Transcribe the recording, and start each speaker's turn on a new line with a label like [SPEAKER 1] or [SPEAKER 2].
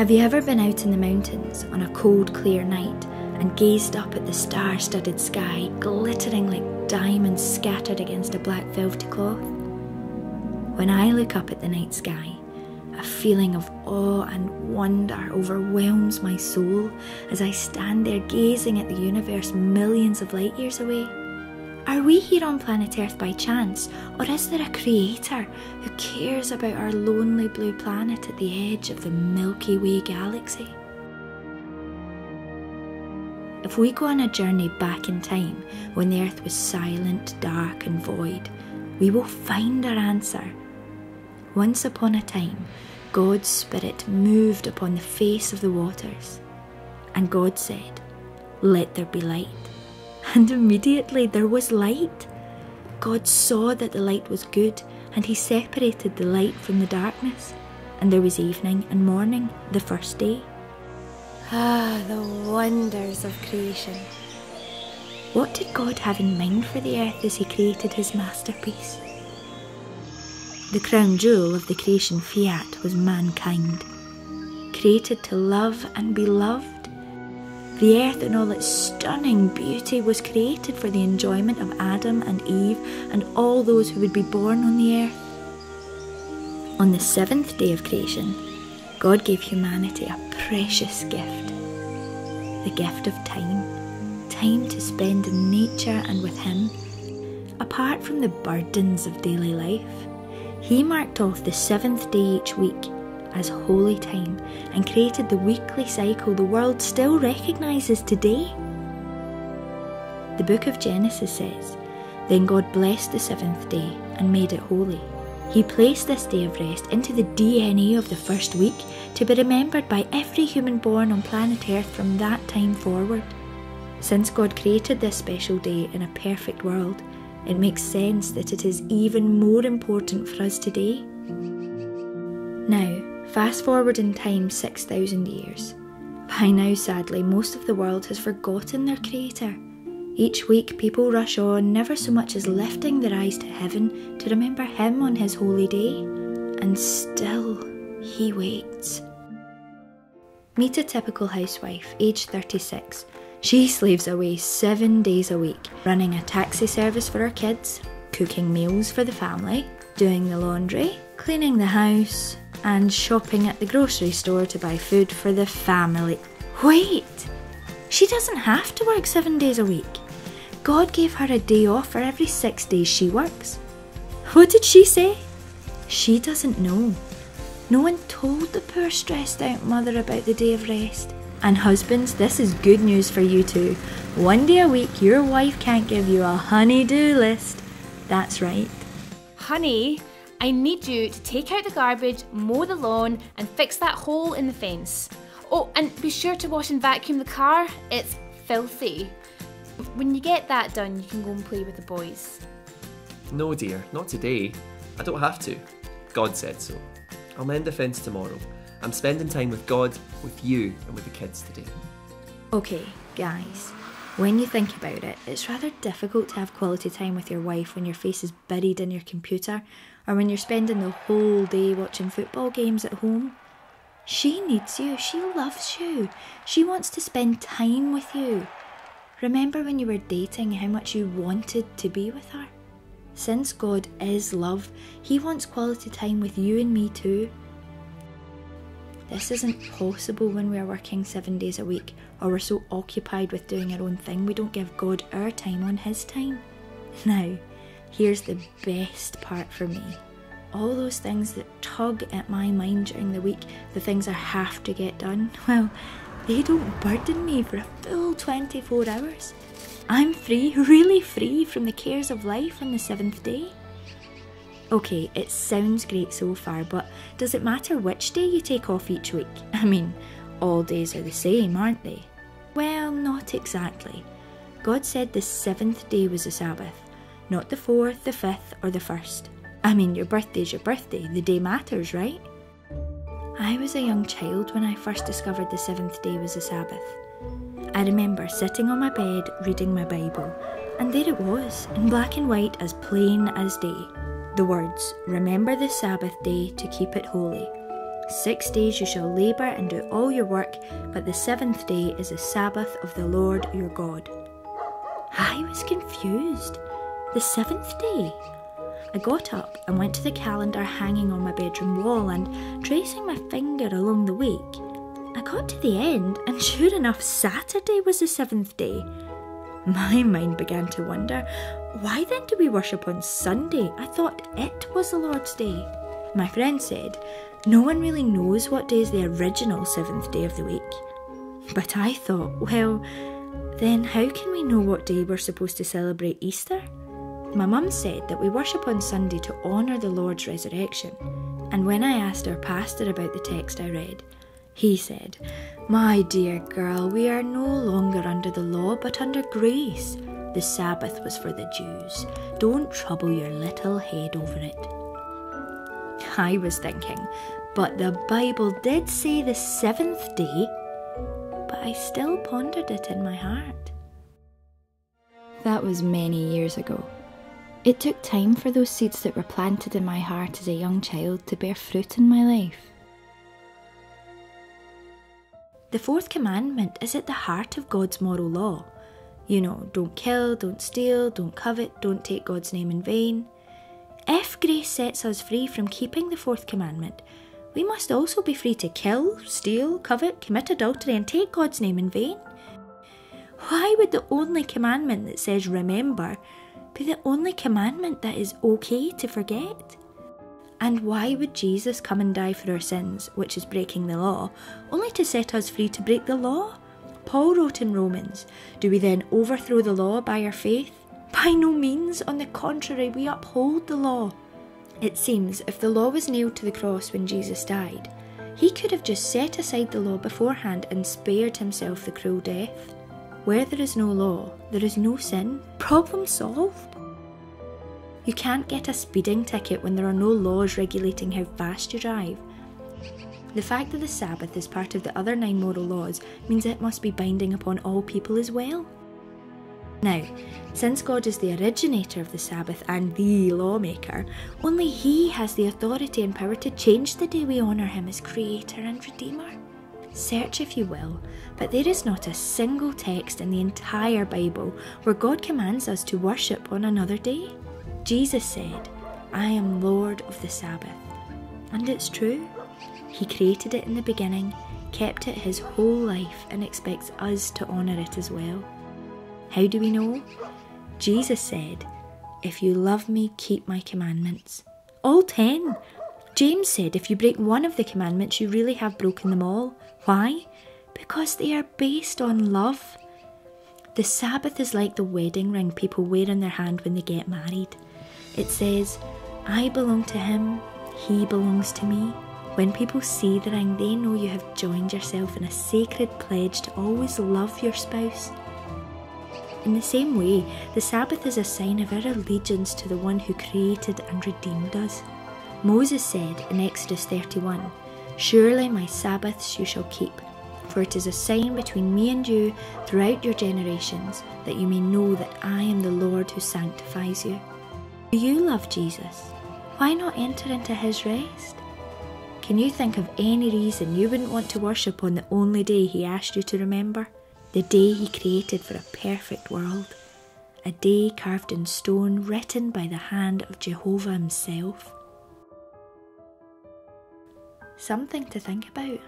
[SPEAKER 1] Have you ever been out in the mountains on a cold, clear night and gazed up at the star-studded sky, glittering like diamonds scattered against a black velvety cloth? When I look up at the night sky, a feeling of awe and wonder overwhelms my soul as I stand there gazing at the universe millions of light years away. Are we here on planet Earth by chance, or is there a creator who cares about our lonely blue planet at the edge of the Milky Way galaxy? If we go on a journey back in time when the Earth was silent, dark and void, we will find our answer. Once upon a time, God's Spirit moved upon the face of the waters, and God said, "Let there be light." And immediately there was light. God saw that the light was good, and he separated the light from the darkness. And there was evening and morning, the first day. Ah, the wonders of creation. What did God have in mind for the earth as he created his masterpiece? The crown jewel of the creation fiat was mankind, created to love and be loved. The earth in all its stunning beauty was created for the enjoyment of Adam and Eve and all those who would be born on the earth. On the seventh day of creation, God gave humanity a precious gift. The gift of time. Time to spend in nature and with him. Apart from the burdens of daily life, he marked off the seventh day each week as holy time and created the weekly cycle the world still recognises today. The book of Genesis says, "Then God blessed the seventh day and made it holy." He placed this day of rest into the DNA of the first week to be remembered by every human born on planet Earth from that time forward. Since God created this special day in a perfect world, it makes sense that it is even more important for us today. Now, fast forward in time 6,000 years. By now, sadly, most of the world has forgotten their creator. Each week, people rush on, never so much as lifting their eyes to heaven to remember him on his holy day. And still, he waits. Meet a typical housewife, aged 36. She slaves away 7 days a week, running a taxi service for her kids, cooking meals for the family, doing the laundry, cleaning the house, and shopping at the grocery store to buy food for the family. Wait! She doesn't have to work 7 days a week. God gave her a day off for every 6 days she works. What did she say? She doesn't know. No one told the poor stressed out mother about the day of rest. And husbands, this is good news for you too. 1 day a week your wife can't give you a honey-do list. That's right.
[SPEAKER 2] Honey, I need you to take out the garbage, mow the lawn and fix that hole in the fence. Oh, and be sure to wash and vacuum the car. It's filthy. When you get that done, you can go and play with the boys.
[SPEAKER 3] No dear, not today. I don't have to. God said so. I'll mend the fence tomorrow. I'm spending time with God, with you and with the kids today.
[SPEAKER 1] Okay, guys. When you think about it, it's rather difficult to have quality time with your wife when your face is buried in your computer or when you're spending the whole day watching football games at home. She needs you, she loves you, she wants to spend time with you. Remember when you were dating how much you wanted to be with her? Since God is love, he wants quality time with you and me too. This isn't possible when we are working 7 days a week or we're so occupied with doing our own thing we don't give God our time on his time. Now, here's the best part for me. All those things that tug at my mind during the week, the things I have to get done, well, they don't burden me for a full 24 hours. I'm free, really free from the cares of life on the 7th day. Okay, it sounds great so far, but does it matter which day you take off each week? I mean, all days are the same, aren't they? Well, not exactly. God said the 7th day was the Sabbath, not the 4th, the 5th, or the 1st. I mean, your birthday's your birthday, the day matters, right? I was a young child when I first discovered the 7th day was the Sabbath. I remember sitting on my bed reading my Bible, and there it was, in black and white as plain as day. The words, "Remember the Sabbath day to keep it holy." 6 days you shall labour and do all your work, but the 7th day is the Sabbath of the Lord your God. I was confused. The 7th day? I got up and went to the calendar hanging on my bedroom wall, and tracing my finger along the week, I got to the end, and sure enough, Saturday was the 7th day. My mind began to wonder, why then do we worship on Sunday? I thought it was the Lord's day. My friend said, no one really knows what day is the original 7th day of the week. But I thought, well, then how can we know what day we're supposed to celebrate Easter? My mum said that we worship on Sunday to honour the Lord's resurrection, and when I asked our pastor about the text I read, he said, "My dear girl, we are no longer under the law but under grace. The Sabbath was for the Jews. Don't trouble your little head over it." I was thinking, but the Bible did say the 7th day, but I still pondered it in my heart. That was many years ago. It took time for those seeds that were planted in my heart as a young child to bear fruit in my life. The 4th commandment is at the heart of God's moral law. You know, don't kill, don't steal, don't covet, don't take God's name in vain. If grace sets us free from keeping the 4th commandment, we must also be free to kill, steal, covet, commit adultery and take God's name in vain. Why would the only commandment that says remember be the only commandment that is okay to forget? And why would Jesus come and die for our sins, which is breaking the law, only to set us free to break the law? Paul wrote in Romans, do we then overthrow the law by our faith? By no means, on the contrary, we uphold the law. It seems if the law was nailed to the cross when Jesus died, he could have just set aside the law beforehand and spared himself the cruel death. Where there is no law, there is no sin. Problem solved. You can't get a speeding ticket when there are no laws regulating how fast you drive. The fact that the Sabbath is part of the other 9 moral laws means it must be binding upon all people as well. Now, since God is the originator of the Sabbath and the lawmaker, only He has the authority and power to change the day we honour Him as Creator and Redeemer. Search if you will, but there is not a single text in the entire Bible where God commands us to worship on another day. Jesus said, I am Lord of the Sabbath. And it's true. He created it in the beginning, kept it His whole life, and expects us to honour it as well. How do we know? Jesus said, if you love me, keep my commandments. All 10. James said if you break one of the commandments, you really have broken them all. Why? Because they are based on love. The Sabbath is like the wedding ring people wear on their hand when they get married. It says, I belong to him, he belongs to me. When people see the ring, they know you have joined yourself in a sacred pledge to always love your spouse. In the same way, the Sabbath is a sign of our allegiance to the one who created and redeemed us. Moses said in Exodus 31, surely my Sabbaths you shall keep, for it is a sign between me and you throughout your generations, that you may know that I am the Lord who sanctifies you. Do you love Jesus? Why not enter into his rest? Can you think of any reason you wouldn't want to worship on the only day he asked you to remember? The day he created for a perfect world. A day carved in stone, written by the hand of Jehovah himself. Something to think about.